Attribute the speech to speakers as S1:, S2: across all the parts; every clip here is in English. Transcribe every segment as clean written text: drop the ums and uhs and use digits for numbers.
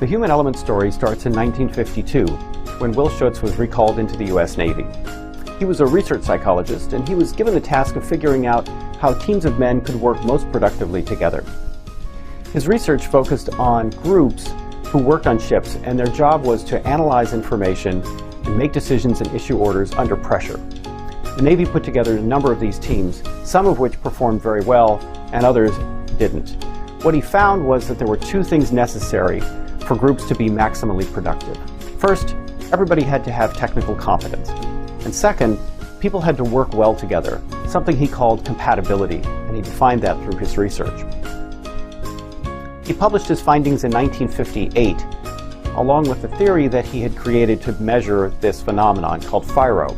S1: The human element story starts in 1952, when Will Schutz was recalled into the U.S. Navy. He was a research psychologist, and he was given the task of figuring out how teams of men could work most productively together. His research focused on groups who worked on ships, and their job was to analyze information and make decisions and issue orders under pressure. The Navy put together a number of these teams, some of which performed very well and others didn't. What he found was that there were two things necessary for groups to be maximally productive. First, everybody had to have technical competence. And second, people had to work well together, something he called compatibility, and he defined that through his research. He published his findings in 1958, along with the theory that he had created to measure this phenomenon called FIRO.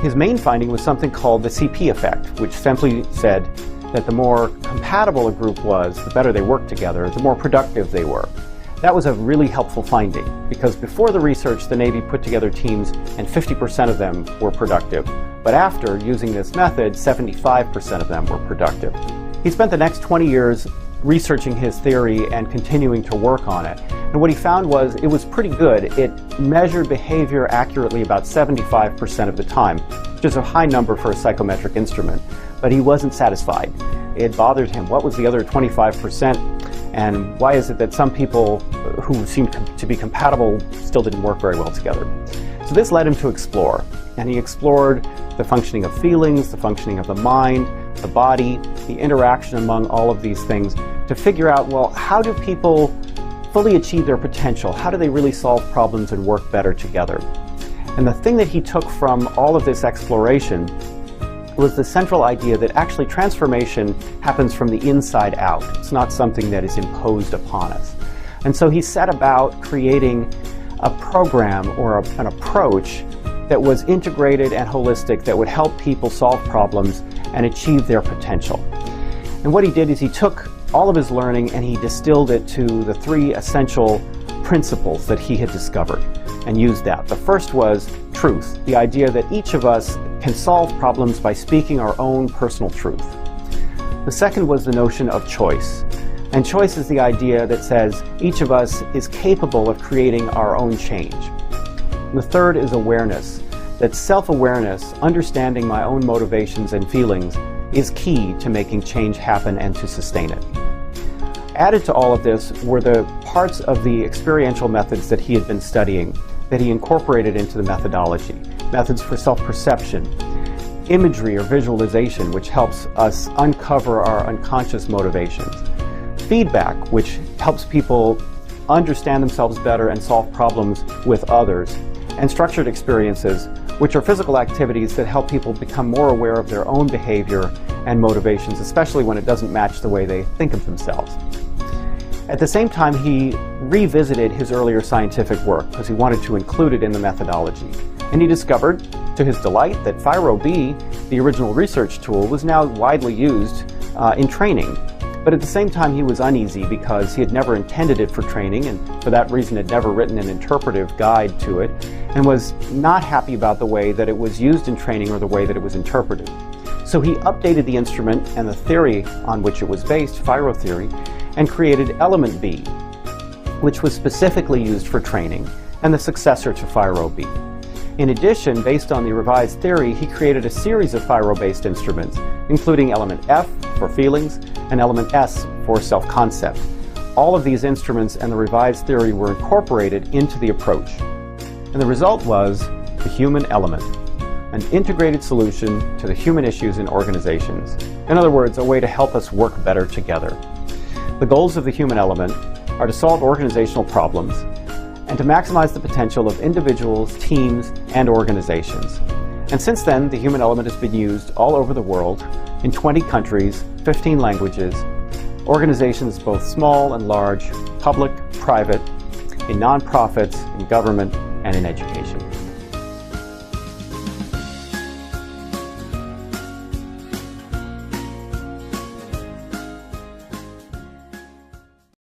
S1: His main finding was something called the CP effect, which simply said that the more compatible a group was, the better they worked together, the more productive they were. That was a really helpful finding, because before the research, the Navy put together teams and 50% of them were productive. But after using this method, 75% of them were productive. He spent the next 20 years researching his theory and continuing to work on it. And what he found was it was pretty good. It measured behavior accurately about 75% of the time, which is a high number for a psychometric instrument. But he wasn't satisfied. It bothered him. What was the other 25%? And why is it that some people who seemed to be compatible still didn't work very well together? So this led him to explore. And he explored the functioning of feelings, the functioning of the mind, the body, the interaction among all of these things to figure out, well, how do people fully achieve their potential? How do they really solve problems and work better together? And the thing that he took from all of this exploration was the central idea that actually transformation happens from the inside out. It's not something that is imposed upon us. And so he set about creating a program or an approach that was integrated and holistic that would help people solve problems and achieve their potential. And what he did is he took all of his learning and he distilled it to the three essential principles that he had discovered and used that. The first was truth, the idea that each of us can solve problems by speaking our own personal truth. The second was the notion of choice. And choice is the idea that says each of us is capable of creating our own change. And the third is awareness, that self-awareness, understanding my own motivations and feelings, is key to making change happen and to sustain it. Added to all of this were the parts of the experiential methods that he had been studying that he incorporated into the methodology. Methods for self-perception, imagery or visualization, which helps us uncover our unconscious motivations, feedback, which helps people understand themselves better and solve problems with others, and structured experiences, which are physical activities that help people become more aware of their own behavior and motivations, especially when it doesn't match the way they think of themselves. At the same time, he revisited his earlier scientific work because he wanted to include it in the methodology. And he discovered, to his delight, that FIRO-B, the original research tool, was now widely used in training. But at the same time, he was uneasy because he had never intended it for training, and for that reason had never written an interpretive guide to it, and was not happy about the way that it was used in training or the way that it was interpreted. So he updated the instrument and the theory on which it was based, FIRO Theory, and created Element B, which was specifically used for training, and the successor to FIRO-B. In addition, based on the revised theory, he created a series of FIRO-based instruments, including Element F for feelings and Element S for self-concept. All of these instruments and the revised theory were incorporated into the approach. And the result was the human element, an integrated solution to the human issues in organizations. In other words, a way to help us work better together. The goals of the human element are to solve organizational problems and to maximize the potential of individuals, teams, and organizations. And since then, the human element has been used all over the world in 20 countries, 15 languages, organizations both small and large, public, private, in nonprofits, in government, and in education.